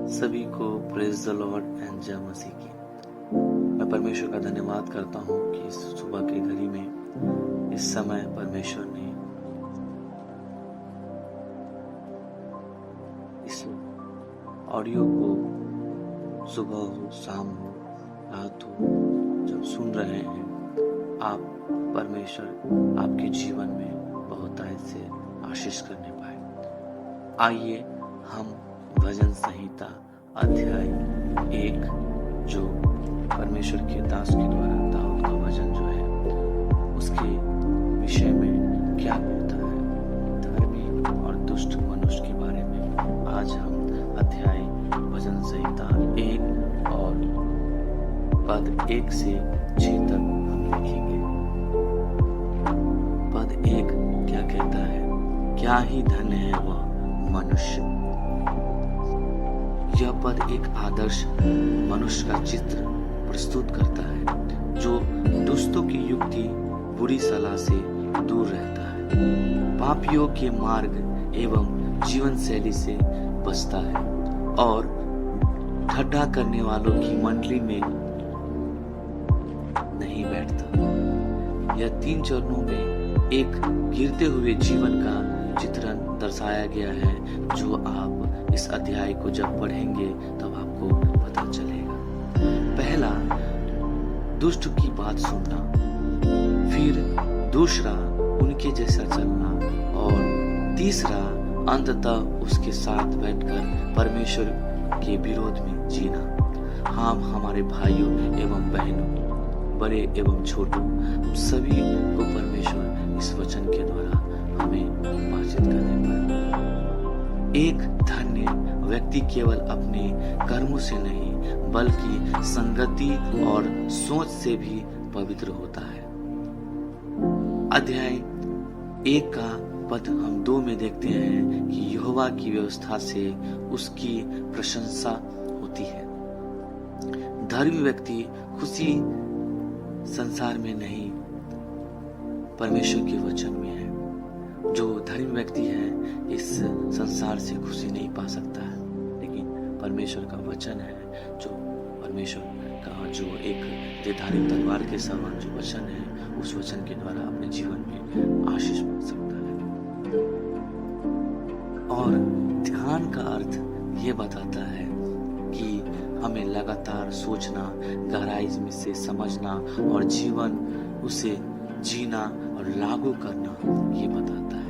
सभी को praise the Lord and जय मसीह की। मैं परमेश्वर का धन्यवाद करता हूँ कि इस सुबह की घड़ी में इस समय परमेश्वर ने इस ऑडियो को सुबह हो, शाम हो, रात हो, जब सुन रहे हैं आप, परमेश्वर आपके जीवन में बहुतायत से आशीष करने पाए। आइए हम भजन संहिता अध्याय 1 जो परमेश्वर के दास के द्वारा दाऊद का भजन जो है उसके विषय में क्या कहता है, धार्मिक और दुष्ट मनुष्य के बारे में आज हम अध्याय भजन संहिता 1 और पद 1 से 6 तक हम देखेंगे। पद 1 क्या कहता है? क्या ही धन्य है वह मनुष्य। यह पद एक आदर्श मनुष्य का चित्र प्रस्तुत करता है जो दुष्टों की युक्ति बुरी सलाह से दूर रहता है, पापियों के मार्ग एवं जीवन शैली से बचता है और ठट्ठा करने वालों की मंडली में नहीं बैठता। यह 3 चरणों में एक गिरते हुए जीवन का चित्रण दर्शाया गया है जो आप इस अध्याय को जब पढ़ेंगे तब आपको पता चलेगा। पहला, दुष्ट की बात सुनना, फिर दूसरा, उनके जैसा चलना और तीसरा, अंततः उसके साथ बैठकर परमेश्वर के विरोध में जीना। हम हमारे भाइयों एवं बहनों, बड़े एवं छोटों, सभी को परमेश्वर इस वचन के द्वारा हमें बातचीत करने पर एक धन्य व्यक्ति केवल अपने कर्मों से नहीं बल्कि संगति और सोच से भी पवित्र होता है। अध्याय 1 का पद हम 2 में देखते हैं कि यहोवा की व्यवस्था से उसकी प्रशंसा होती है। धर्मी व्यक्ति खुशी संसार में नहीं परमेश्वर के वचन में है। जो धर्मी व्यक्ति है इस संसार से खुशी नहीं पा सकता है, लेकिन परमेश्वर का वचन है जो परमेश्वर का जो एक निर्धारित तलवार के समान जो वचन है उस वचन के द्वारा अपने जीवन में आशीष पा सकता है। और ध्यान का अर्थ ये बताता है कि हमें लगातार सोचना, गहराई में से समझना और जीवन उसे जीना और लागू करना ये बताता है।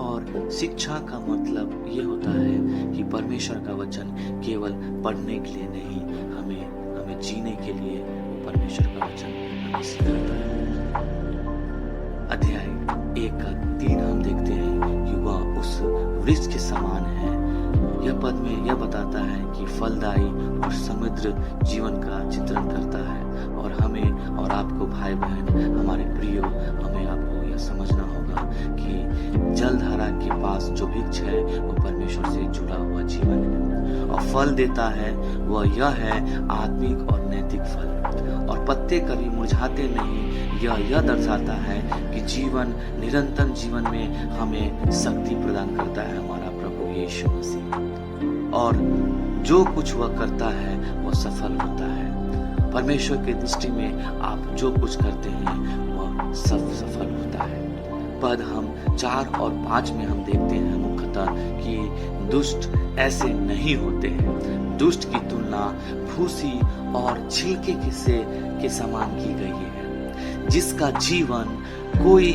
और शिक्षा का मतलब ये होता है कि परमेश्वर का वचन केवल पढ़ने के लिए नहीं, हमें जीने के लिए परमेश्वर का वचन हमें सिखाता है। अध्याय 1 का 3 हम देखते हैं कि वह उस वृक्ष के समान है। यह पद में यह बताता है कि फलदायी और समृद्ध जीवन का चित्रण करता है। और हमें और आपको भाई बहन, हमारे प्रियो, हमें आपको यह समझना होगा कि जलधारा के पास जो वृक्ष है वो परमेश्वर से जुड़ा हुआ जीवन है और फल देता है वह यह है आत्मिक और नैतिक फल। और पत्ते कभी मुरझाते नहीं। यह दर्शाता है कि जीवन निरंतर जीवन में हमें शक्ति प्रदान करता है हमारा प्रभु यीशु मसीह, और जो कुछ वह करता है वह सफल होता है। परमेश्वर के दृष्टि में आप जो कुछ करते हैं वह सब सफल होता है। पद हम 4 और 5 में हम देखते हैं मुख्यतः कि दुष्ट ऐसे नहीं होते हैं। दुष्ट की तुलना भूसी और छिलके के समान की गई है, जिसका जीवन कोई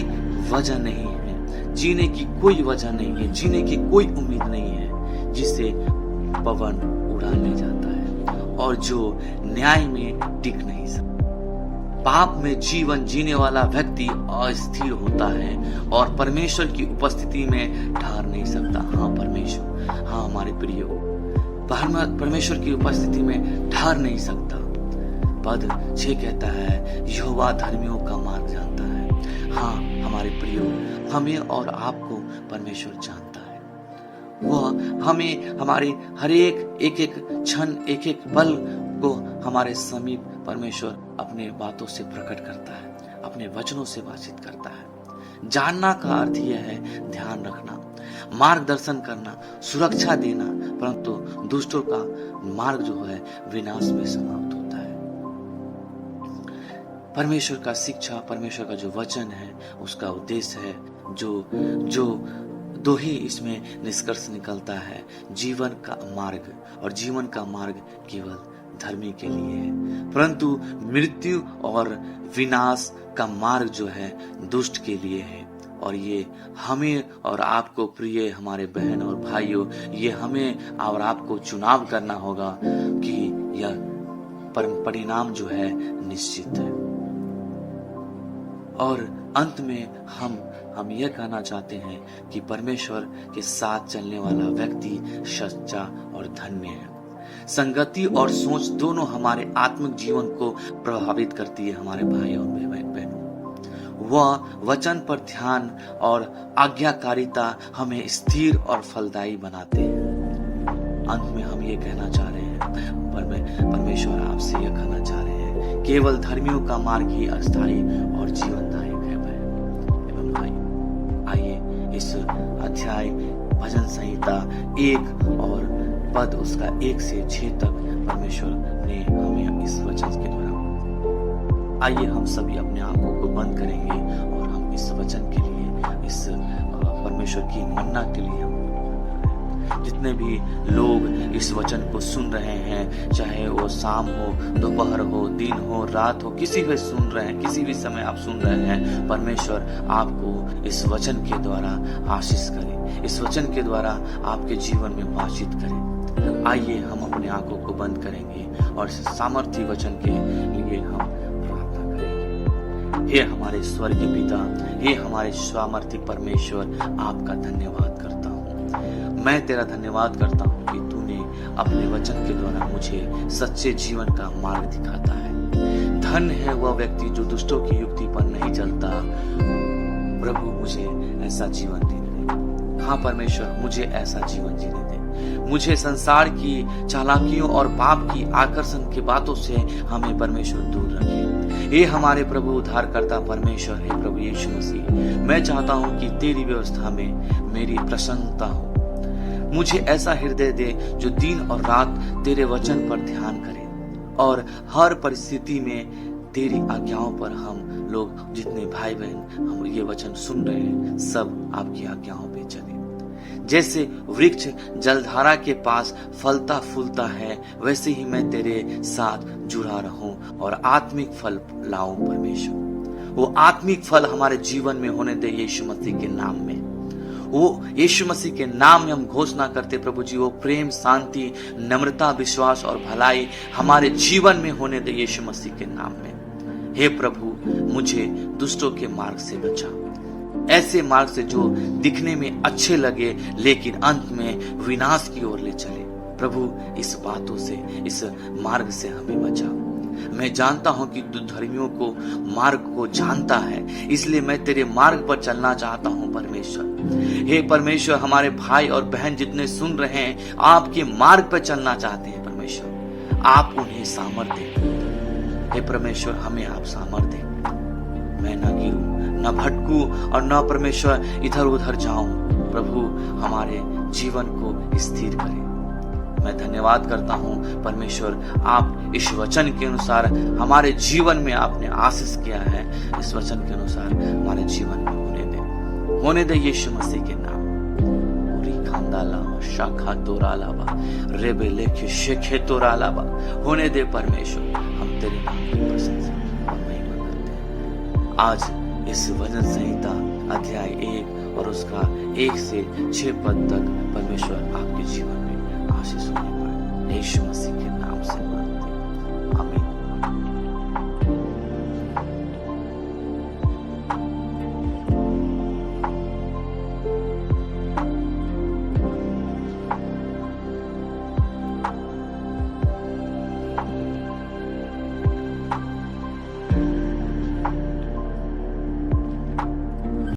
वजह नहीं है, जीने की कोई वजह नहीं है, जीने की कोई उम्मीद नहीं है, जिसे पवन उड़ा ले जाता है और जो न्याय में टिक नहीं सकता। पाप में जीवन जीने वाला व्यक्ति अस्थिर होता है और परमेश्वर की उपस्थिति में ठहर नहीं सकता। हाँ हमारे प्रियो, परमेश्वर की उपस्थिति में ठहर नहीं सकता। पद 6 कहता है यहोवा धर्मियों का मार्ग जानता है। हाँ हमारे प्रियो, हमें और आपको परमेश्वर जानता है। वह हमें हमारे हर एक क्षण, एक पल को हमारे समीप परमेश्वर अपने बातों से प्रकट करता है, अपने वचनों से बातचीत करता है। जानना का अर्थ यह है ध्यान रखना, मार्गदर्शन करना, सुरक्षा देना, परंतु दुष्टों का मार्ग जो है विनाश में समाप्त होता है। परमेश्वर का शिक्षा, परमेश्वर का जो वचन है, उसका उद्देश्य है जो दो ही इसमें निष्कर्ष निकलता है, जीवन का मार्ग, और जीवन का मार्ग केवल धर्मी के लिए है, परंतु मृत्यु और विनाश का मार्ग जो है दुष्ट के लिए है। और ये हमें और आपको, प्रिय हमारे बहन और भाइयों, ये हमें और आपको चुनाव करना होगा कि यह परिणाम जो है निश्चित है। और अंत में हम यह कहना चाहते हैं कि परमेश्वर के साथ चलने वाला व्यक्ति सच्चा और धन्य है। संगति और सोच दोनों हमारे आत्मिक जीवन को प्रभावित करती है। हमारे भाई और बहनों, वह वचन पर ध्यान और आज्ञाकारिता हमें स्थिर और फलदायी बनाते हैं। अंत में हम ये कहना चाह रहे हैं, परमेश्वर आपसे यह कहना चाह रहे हैं, केवल धर्मियों का मार्ग ही अस्थायी और जीवनदायक है एवं भाई। आइए इस अध्याय भजन संहिता 1 और पद उसका 1 से 6 तक परमेश्वर ने हमें इस वचन के द्वारा, आइए हम सभी अपने आंखों को बंद करेंगे और हम इस वचन के लिए, इस परमेश्वर की मन्ना के लिए हम, जितने भी लोग इस वचन को सुन रहे हैं, चाहे वो शाम हो, दोपहर हो, दिन हो, रात हो, किसी भी सुन रहे हैं, किसी भी समय आप सुन रहे हैं, परमेश्वर आपको इस वचन के द्वारा आशीष करे, इस वचन के द्वारा आपके जीवन में बातचीत करे। आइए हम अपने आंखों को बंद करेंगे और इस सामर्थ्य वचन के लिए हम प्रार्थना करेंगे। हे हमारे स्वर्गीय पिता, हे हमारे सामर्थ्य परमेश्वर, आपका धन्यवाद करता हूँ। मैं तेरा धन्यवाद करता हूँ कि तूने अपने वचन के द्वारा मुझे सच्चे जीवन का मार्ग दिखाता है। धन्य है वह व्यक्ति जो दुष्टों की युक्ति पर नहीं चलता। प्रभु मुझे ऐसा जीवन देने दे। हाँ परमेश्वर, मुझे ऐसा जीवन जीने दे। मुझे संसार की चालाकियों और पाप की आकर्षण की बातों से हमें परमेश्वर दूर रखे। ये हमारे प्रभु उद्धारकर्ता परमेश्वर है, प्रभु यीशु मसीह, मैं चाहता हूँ कि तेरी व्यवस्था में मेरी प्रसन्नता हो। मुझे ऐसा हृदय दे जो दिन और रात तेरे वचन पर ध्यान करे और हर परिस्थिति में तेरी आज्ञाओं पर हम लोग, जितने भाई बहन हम ये वचन सुन रहे हैं, सब आपकी आज्ञाओं पे चले। जैसे वृक्ष जलधारा के पास फलता फूलता है, वैसे ही मैं तेरे साथ जुड़ा रहूं और आत्मिक फल लाऊं परमेश्वर। वो आत्मिक फल हमारे जीवन में होने दे यीशु मसीह के नाम में। वो यीशु मसीह के नाम में हम घोषणा करते प्रभु जी, वो प्रेम, शांति, नम्रता, विश्वास और भलाई हमारे जीवन में होने दे यीशु मसीह के नाम में। हे प्रभु, मुझे दुष्टों के मार्ग से बचा, ऐसे मार्ग से जो दिखने में अच्छे लगे लेकिन अंत में विनाश की ओर ले चले। प्रभु, इस बातों से, इस मार्ग से हमें बचा। मैं जानता हूं कि तू धर्मियों को मार्ग को जानता है, इसलिए मैं तेरे मार्ग पर चलना चाहता हूं परमेश्वर। हे परमेश्वर, हमारे भाई और बहन जितने सुन रहे हैं, आपके मार्ग पर चलना चाहते हैं परमेश्वर, आप उन्हें सामर्थ्य दें। हे परमेश्वर, हमें आप सामर्थ्य दें। मैं न गिरूं, न भटकूं और न परमेश्वर इधर उधर जाऊं। प्रभु, हमारे जीवन को स्थिर करें। मैं धन्यवाद करता हूं परमेश्वर, आप इस वचन के अनुसार हमारे जीवन में आपने आशीष किया है। इस वचन के अनुसार हमारे जीवन में होने दे यीशु मसीह के नाम। शाखा तोरा लाबा रेबे लेखे शेखे तोरा लाबा होने दे परमेश्वर। हम तेरे नाम की प्रशंसा और महिमा करते हैं। आज इस वचन संहिता अध्याय 1 और उसका 1 से 6 पद तक परमेश्वर आपके जीवन में आशीष होने पाए, यीशु मसीह के नाम से।